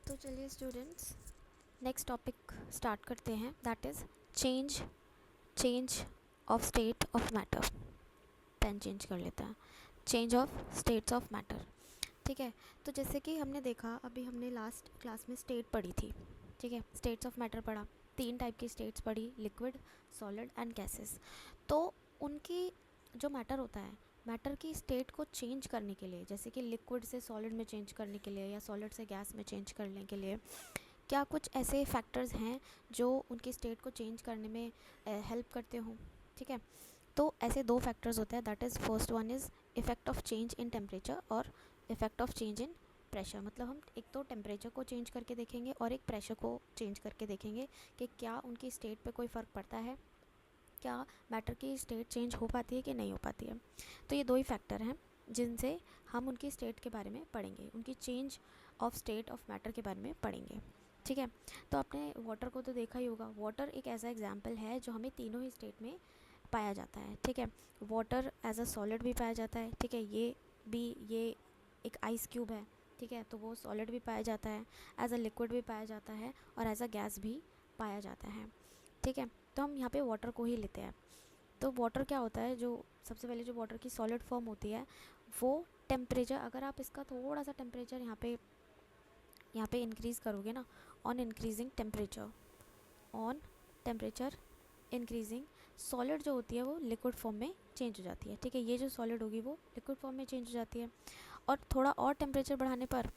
तो चलिए students, next topic start करते हैं, that is change of state of matter. Pen change कर लेते हैं। Change of states of matter. ठीक है, तो जैसे कि हमने देखा, अभी हमने लास्ट क्लास में स्टेट पढ़ी थी। ठीक है, स्टेट्स ऑफ मैटर पढ़ा, 3 टाइप की स्टेट्स पढ़ी, लिक्विड, सॉलिड एंड गैसेस। तो उनकी जो मैटर होता है, मैटर की स्टेट को चेंज करने के लिए, जैसे कि लिक्विड से सॉलिड में चेंज करने के लिए या सॉलिड से गैस में चेंज करने के लिए, क्या कुछ ऐसे फैक्टर्स हैं जो उनकी स्टेट को चेंज करने में हेल्प करते हों। ठीक है, तो ऐसे 2 फैक्टर्स होते हैं, that is first one is effect of change in temperature और effect of change in pressure. मतलब हम एक तो टेम्परेचर को चेंज करके देखेंगे और एक प्रेशर को चेंज करके देखेंगे कि क्या उनकी स्टेट पे कोई फ़र्क पड़ता है, क्या मैटर की स्टेट चेंज हो पाती है कि नहीं हो पाती है। तो ये 2 ही फैक्टर हैं जिनसे हम उनकी स्टेट के बारे में पढ़ेंगे, उनकी change of state of matter के बारे में पढ़ेंगे। ठीक है, तो आपने वाटर को तो देखा ही होगा। वाटर एक ऐसा एग्जाम्पल है जो हमें तीनों ही स्टेट में पाया जाता है। ठीक है, वाटर एज अ सॉलिड भी पाया जाता है। ठीक है, ये एक आइस क्यूब है। ठीक है, तो वो सॉलिड भी पाया जाता है, एज अ लिक्विड भी पाया जाता है और एज अ गैस भी पाया जाता है। ठीक है, तो हम यहाँ पे वाटर को ही लेते हैं। तो वाटर क्या होता है, जो सबसे पहले जो वाटर की सॉलिड फॉर्म होती है, वो टेम्परेचर, अगर आप इसका थोड़ा सा टेम्परेचर यहाँ पे इंक्रीज़ करोगे ना, on increasing temperature increasing, solid जो होती है वो लिक्विड फॉर्म में चेंज हो जाती है। ठीक है, ये जो सॉलिड होगी वो लिक्विड फॉर्म में चेंज हो जाती है, और थोड़ा और टेम्परेचर बढ़ाने पर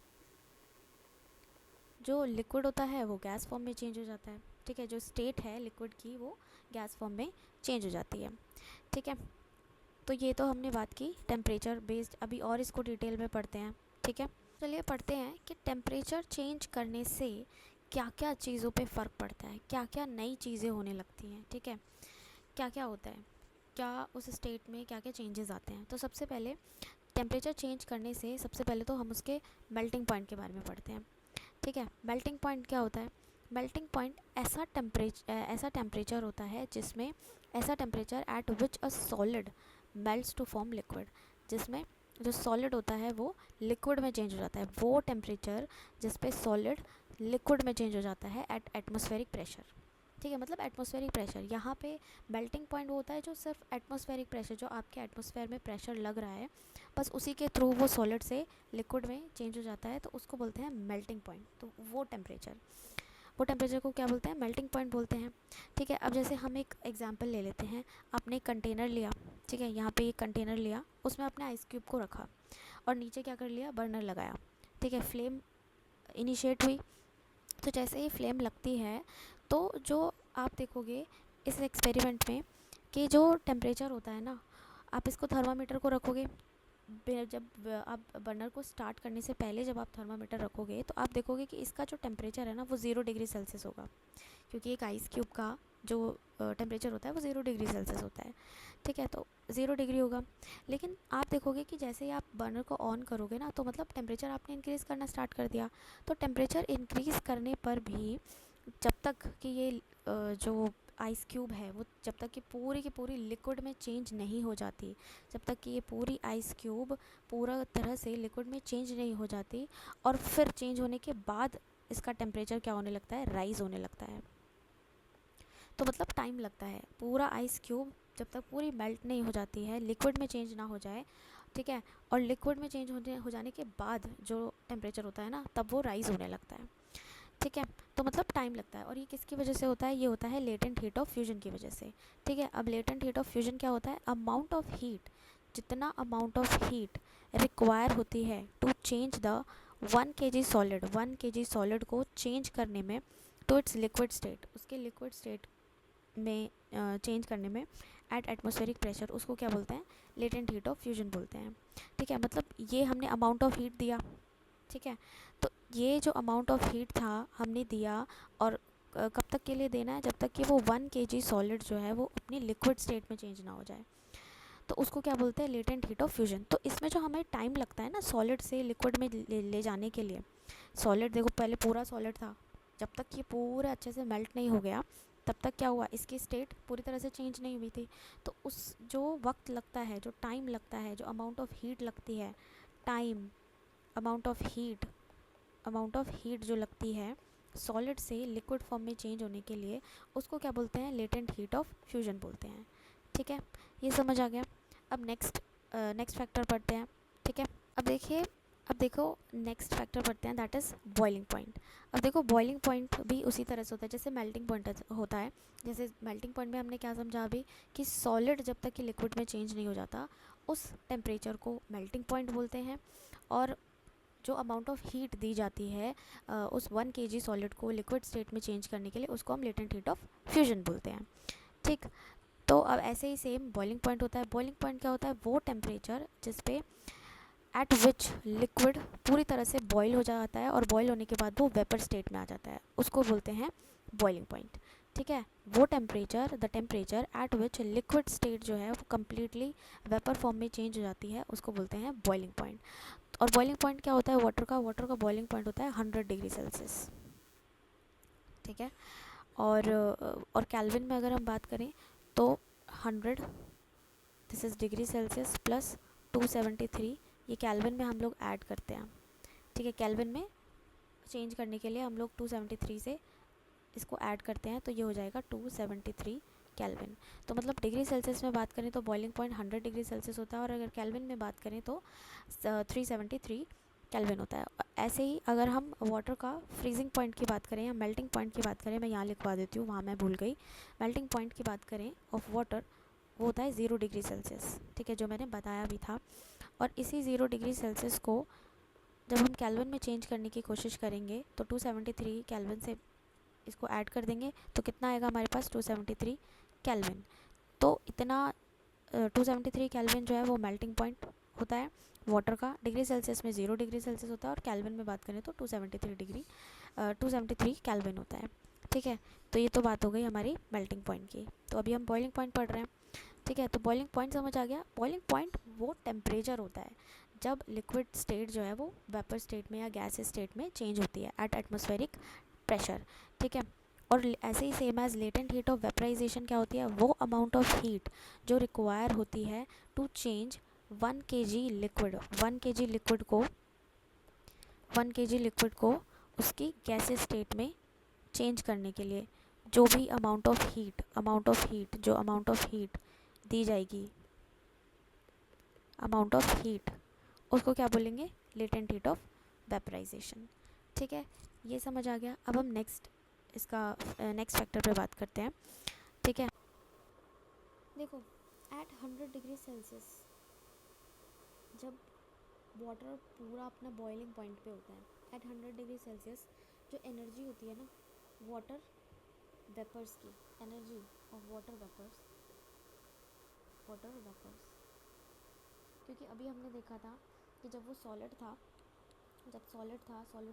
जो लिक्विड होता है वो गैस फॉर्म में चेंज हो जाता है। ठीक है, जो स्टेट है लिक्विड की वो गैस फॉर्म में चेंज हो जाती है। ठीक है, तो ये तो हमने बात की टेम्परेचर बेस्ड। अभी और इसको डिटेल में पढ़ते हैं। ठीक है, चलिए पढ़ते हैं कि टेम्परेचर चेंज करने से क्या क्या चीज़ों पे फ़र्क पड़ता है, क्या क्या नई चीज़ें होने लगती हैं। ठीक है, क्या क्या होता है, क्या उस स्टेट में क्या क्या चेंजेस आते हैं। तो सबसे पहले टेम्परेचर चेंज करने से सबसे पहले तो हम उसके मेल्टिंग पॉइंट के बारे में पढ़ते हैं। ठीक है, मेल्टिंग पॉइंट क्या होता है। मेल्टिंग पॉइंट ऐसा टेम्परेचर होता है जिसमें, ऐसा temperature at which a solid melts to form liquid, जिसमें जो सॉलिड होता है वो लिक्विड में चेंज हो जाता है। वो टेम्परेचर जिस पे सॉलिड लिक्विड में चेंज हो जाता है एट एटमॉस्फेरिक प्रेशर। ठीक है, मतलब एटमॉस्फेरिक प्रेशर, यहाँ पे मेल्टिंग पॉइंट वो होता है जो सिर्फ एटमॉस्फेरिक प्रेशर, जो आपके एटमॉस्फेयर में प्रेशर लग रहा है, बस उसी के थ्रू वो सॉलिड से लिक्विड में चेंज हो जाता है, तो उसको बोलते हैं मेल्टिंग पॉइंट। तो वो टेम्परेचर को क्या बोलते हैं, मेल्टिंग पॉइंट बोलते हैं। ठीक है, अब जैसे हम एक एग्जांपल ले लेते हैं। आपने एक कंटेनर लिया, ठीक है, यहाँ पे एक कंटेनर लिया, उसमें आपने आइस क्यूब को रखा और नीचे क्या कर लिया, बर्नर लगाया। ठीक है, फ्लेम इनिशिएट हुई। तो जैसे ही फ्लेम लगती है, तो जो आप देखोगे इस एक्सपेरिमेंट में कि जो टेम्परेचर होता है ना, आप इसको थर्मामीटर को रखोगे, जब आप बर्नर को स्टार्ट करने से पहले जब आप थर्मामीटर रखोगे तो आप देखोगे कि इसका जो टेम्परेचर है ना वो 0 डिग्री सेल्सियस होगा, क्योंकि एक आइस क्यूब का जो टेम्परेचर होता है वो 0 डिग्री सेल्सियस होता है। ठीक है, तो 0 डिग्री होगा। लेकिन आप देखोगे कि जैसे ही आप बर्नर को ऑन करोगे ना, तो मतलब टेम्परेचर आपने इंक्रीज़ करना स्टार्ट कर दिया। तो टेम्परेचर इंक्रीज़ करने पर भी जब तक कि ये जो आइस क्यूब है वो जब तक कि पूरी की पूरी लिक्विड में चेंज नहीं हो जाती, जब तक कि ये पूरी आइस क्यूब पूरा तरह से लिक्विड में चेंज नहीं हो जाती, और फिर चेंज होने के बाद इसका टेम्परेचर क्या होने लगता है, राइज़ होने लगता है। तो मतलब टाइम लगता है, पूरा आइस क्यूब जब तक पूरी मेल्ट नहीं हो जाती है, लिक्विड में चेंज ना हो जाए। ठीक है, और लिक्विड में चेंज हो जाने के बाद जो टेम्परेचर होता है ना, तब वो राइज़ होने लगता है। ठीक है, तो मतलब टाइम लगता है, और ये किसकी वजह से होता है, ये होता है लेटेंट हीट ऑफ फ्यूजन की वजह से। ठीक है, अब लेटेंट हीट ऑफ फ्यूजन क्या होता है, अमाउंट ऑफ हीट, जितना अमाउंट ऑफ हीट रिक्वायर होती है to change the 1 kg solid को चेंज करने में टू इट्स लिक्विड स्टेट, उसके लिक्विड स्टेट में चेंज करने में एट एटमॉस्फेरिक प्रेशर, उसको क्या बोलते हैं, लेटेंट हीट ऑफ फ्यूजन बोलते हैं। ठीक है, मतलब ये हमने अमाउंट ऑफ हीट दिया। ठीक है, तो ये जो अमाउंट ऑफ हीट था हमने दिया, और कब तक के लिए देना है, जब तक कि वो 1 kg सॉलिड जो है वो अपनी लिक्विड स्टेट में चेंज ना हो जाए, तो उसको क्या बोलते हैं, लेटेंट हीट ऑफ फ्यूजन। तो इसमें जो हमें टाइम लगता है ना सॉलिड से लिक्विड में ले जाने के लिए, सॉलिड देखो पहले पूरा सॉलिड था, जब तक ये पूरा अच्छे से मेल्ट नहीं हो गया तब तक क्या हुआ, इसकी स्टेट पूरी तरह से चेंज नहीं हुई थी। तो उस जो वक्त लगता है, जो टाइम लगता है, जो अमाउंट ऑफ हीट लगती है, time, amount of heat amount of heat जो लगती है सॉलिड से लिक्विड फॉर्म में चेंज होने के लिए, उसको क्या बोलते हैं, लेटेंट हीट ऑफ फ्यूजन बोलते हैं। ठीक है, ये समझ आ गया। अब नेक्स्ट फैक्टर पढ़ते हैं। ठीक है, अब देखिए, अब देखो नेक्स्ट फैक्टर पढ़ते हैं, दैट इज़ बॉइलिंग पॉइंट। अब देखो बॉइलिंग पॉइंट भी उसी तरह से होता है जैसे मेल्टिंग पॉइंट होता है। जैसे मेल्टिंग पॉइंट में हमने क्या समझा अभी, कि सॉलिड जब तक कि लिक्विड में चेंज नहीं हो जाता उस टेम्परेचर को मेल्टिंग पॉइंट बोलते हैं, और जो अमाउंट ऑफ हीट दी जाती है उस 1 kg सॉलिड को लिक्विड स्टेट में चेंज करने के लिए, उसको हम लेटेंट हीट ऑफ फ्यूजन बोलते हैं। ठीक, तो अब ऐसे ही सेम बॉइलिंग पॉइंट होता है। बॉइलिंग पॉइंट क्या होता है, वो टेम्परेचर जिस पे एट विच लिक्विड पूरी तरह से बॉईल हो जाता है और बॉईल होने के बाद वो वेपर स्टेट में आ जाता है, उसको बोलते हैं बॉइलिंग पॉइंट। ठीक है, वो temperature, the temperature at which liquid state जो है वो कम्प्लीटली वेपर फॉर्म में चेंज हो जाती है, उसको बोलते हैं बॉइलिंग पॉइंट। और बॉइलिंग पॉइंट क्या होता है वाटर का बॉइलिंग पॉइंट होता है 100 डिग्री सेल्सियस। ठीक है, और कैल्विन में अगर हम बात करें तो 100, this is degree Celsius plus 273, ये कैल्विन में हम लोग ऐड करते हैं। ठीक है, कैल्विन में चेंज करने के लिए हम लोग 273 से इसको ऐड करते हैं, तो ये हो जाएगा 273 कैल्विन। तो मतलब डिग्री सेल्सियस में बात करें तो बॉइलिंग पॉइंट 100 डिग्री सेल्सियस होता है, और अगर कैल्विन में बात करें तो 373 कैल्विन होता है। ऐसे ही अगर हम वाटर का फ्रीजिंग पॉइंट की बात करें या मेल्टिंग पॉइंट की बात करें, मैं यहाँ लिखवा देती हूँ, वहाँ मैं भूल गई। मेल्टिंग पॉइंट की बात करें ऑफ वाटर, वो होता है 0 डिग्री सेल्सियस। ठीक है, जो मैंने बताया भी था। और इसी 0 डिग्री सेल्सियस को जब हम कैल्विन में चेंज करने की कोशिश करेंगे तो 273 कैल्विन से इसको ऐड कर देंगे, तो कितना आएगा हमारे पास, 273 कैल्विन। तो इतना 273 कैल्विन जो है वो मेल्टिंग पॉइंट होता है वाटर का। डिग्री सेल्सियस में 0 डिग्री सेल्सियस होता है, और कैल्विन में बात करें तो 273 कैल्विन होता है। ठीक है, तो ये तो बात हो गई हमारी मेल्टिंग पॉइंट की। तो अभी हम बॉइलिंग पॉइंट पढ़ रहे हैं। ठीक है, तो बॉइलिंग पॉइंट समझ आ गया। बॉइलिंग पॉइंट वो टेम्परेचर होता है जब लिक्विड स्टेट जो है वो वेपर स्टेट में या गैस स्टेट में चेंज होती है एट एटमॉस्फेरिक प्रेशर। ठीक है, और ऐसे ही same as latent heat of vaporization क्या होती है, वो अमाउंट ऑफ हीट जो रिक्वायर होती है to change 1 kg liquid, 1 kg liquid को उसकी गैसेस स्टेट में चेंज करने के लिए जो भी अमाउंट ऑफ हीट दी जाएगी, अमाउंट ऑफ हीट, उसको क्या बोलेंगे, लेटेंट हीट ऑफ वेपराइजेशन। ठीक है, ये समझ आ गया। अब हम इसका नेक्स्ट फैक्टर पे बात करते हैं। ठीक है, देखो एट 100 डिग्री सेल्सियस जब वाटर पूरा अपना बॉइलिंग पॉइंट पे होता है, एट 100 डिग्री सेल्सियस जो एनर्जी होती है ना वाटर वेपर्स की, एनर्जी ऑफ वाटर वेपर्स, क्योंकि अभी हमने देखा था कि जब वो सॉलिड था, सॉलिड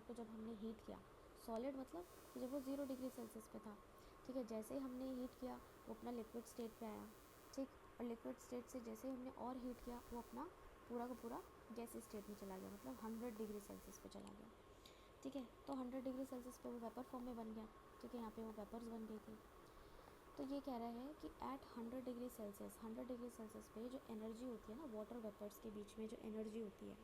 को जब हमने हीट किया, सॉलिड मतलब कि जब वो 0 डिग्री सेल्सियस पे था। ठीक है, जैसे ही हमने हीट किया वो अपना लिक्विड स्टेट पे आया। ठीक, और लिक्विड स्टेट से जैसे ही हमने और हीट किया वो अपना पूरा का पूरा गैसी स्टेट में चला गया, मतलब 100 डिग्री सेल्सियस पे चला गया। ठीक है, तो 100 डिग्री सेल्सियस पे वो वेपर फॉर्म में बन गया। ठीक है, यहाँ पे वो वेपर्स बन गई थी। तो ये कह रहा है कि एट 100 डिग्री सेल्सियस पे जो एनर्जी होती है ना वाटर वेपर्स के बीच में जो एनर्जी होती है,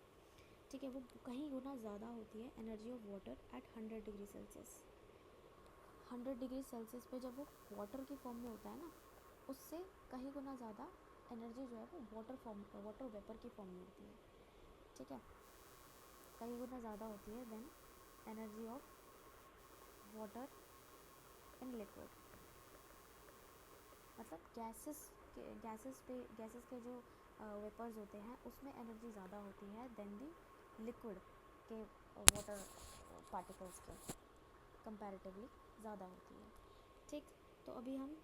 ठीक है, वो कहीं गुना ज़्यादा होती है energy of water at 100 degree Celsius. 100 degree Celsius पे जब वो वाटर की फॉर्म में होता है ना, उससे कहीं गुना ज़्यादा एनर्जी जो है वो वाटर वेपर की फॉर्म में होती है। ठीक है, कहीं गुना ज़्यादा होती है then energy of water in liquid, मतलब गैसेस के जो वेपर्स होते हैं उसमें एनर्जी ज़्यादा होती है देन दी लिक्विड के वाटर पार्टिकल्स के कंपैरेटिवली ज़्यादा होती है। ठीक, तो अभी हम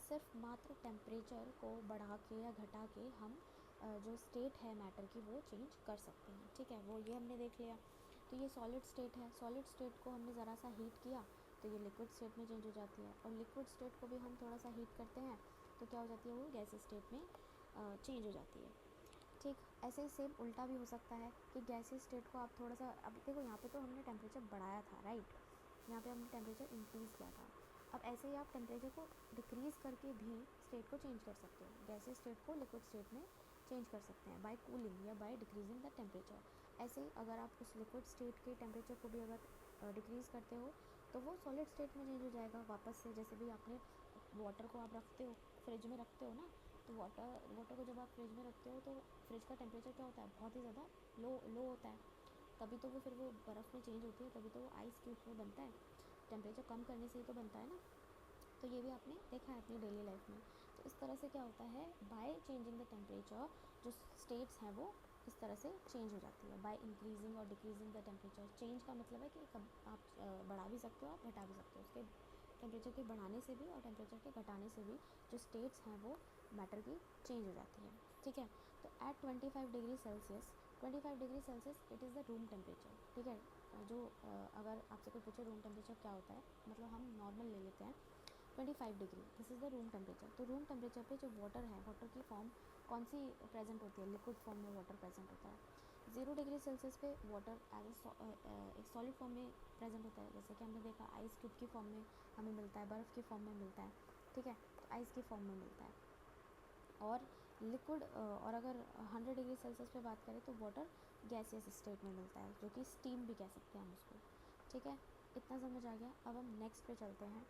सिर्फ मात्र टेम्परेचर को बढ़ा के या घटा के हम जो स्टेट है मैटर की वो चेंज कर सकते हैं। ठीक है, वो ये हमने देख लिया। तो ये सॉलिड स्टेट है, सॉलिड स्टेट को हमने ज़रा सा हीट किया तो ये लिक्विड स्टेट में चेंज हो जाती है, और लिक्विड स्टेट को भी हम थोड़ा सा हीट करते हैं तो क्या हो जाती है, वो गैस स्टेट में चेंज हो जाती है। ठीक, ऐसे ही सेम उल्टा भी हो सकता है कि गैसी स्टेट को आप थोड़ा सा, अब देखो यहाँ पे तो हमने टेम्परेचर बढ़ाया था, राइट, यहाँ पे हमने टेम्परेचर इंक्रीज़ किया था। अब ऐसे ही आप टेम्परेचर को डिक्रीज़ करके भी स्टेट को चेंज कर सकते हो, गैसी स्टेट को लिक्विड स्टेट में चेंज कर सकते हैं बाय कूलिंग या बाय डिक्रीजिंग द टेम्परेचर। ऐसे ही अगर आप उस लिक्विड स्टेट के टेम्परेचर को भी अगर डिक्रीज़ करते हो तो वो सॉलिड स्टेट में चेंज हो जाएगा वापस से। जैसे भी आपने वाटर को आप रखते हो, फ्रिज में रखते हो ना, तो वाटर को जब आप फ्रिज में रखते हो तो फ्रिज का टेम्परेचर क्या होता है, बहुत ही ज़्यादा लो होता है, तभी तो वो फिर वो बर्फ़ में चेंज होती है, तभी तो वो आइस क्यूब में बनता है। टेम्परेचर कम करने से ही तो बनता है ना। तो ये भी आपने देखा है अपनी डेली लाइफ में। तो इस तरह से क्या होता है, बाय चेंजिंग द टेम्परेचर जो स्टेट्स हैं वो इस तरह से चेंज हो जाती है। बाय इंक्रीजिंग और डिक्रीजिंग द टेम्परेचर, चेंज का मतलब है कि कब आप बढ़ा भी सकते हो, आप घटा भी सकते हो। उसके टेम्परेचर के बढ़ाने से भी और टेम्परेचर के घटाने से भी जो स्टेट्स हैं वो मैटर की चेंज हो जाती है। ठीक है, तो at 25 degree Celsius, 25 degree Celsius it is the room temperature. ठीक है, जो अगर आपसे कोई पूछे रूम टेम्परेचर क्या होता है, मतलब हम नॉर्मल ले लेते हैं 25 degree, this is the room temperature. तो रूम टेम्परेचर पे जो वाटर है, वाटर की फॉर्म कौन सी प्रेजेंट होती है, लिक्विड फॉर्म में वाटर प्रेजेंट होता है। 0 डिग्री सेल्सियस पे वाटर एज एक सॉलिड फॉर्म में प्रेजेंट होता है, जैसे कि हमने देखा आइस क्यूब की फॉर्म में हमें मिलता है, बर्फ़ की फॉर्म में मिलता है। ठीक है, तो आइस की फॉर्म में मिलता है। और लिक्विड और अगर 100 डिग्री सेल्सियस पे बात करें तो वाटर गैसियस स्टेट में मिलता है, जो कि स्टीम भी कह सकते हैं हम उसको। ठीक है, इतना समझ आ गया। अब हम नेक्स्ट पे चलते हैं।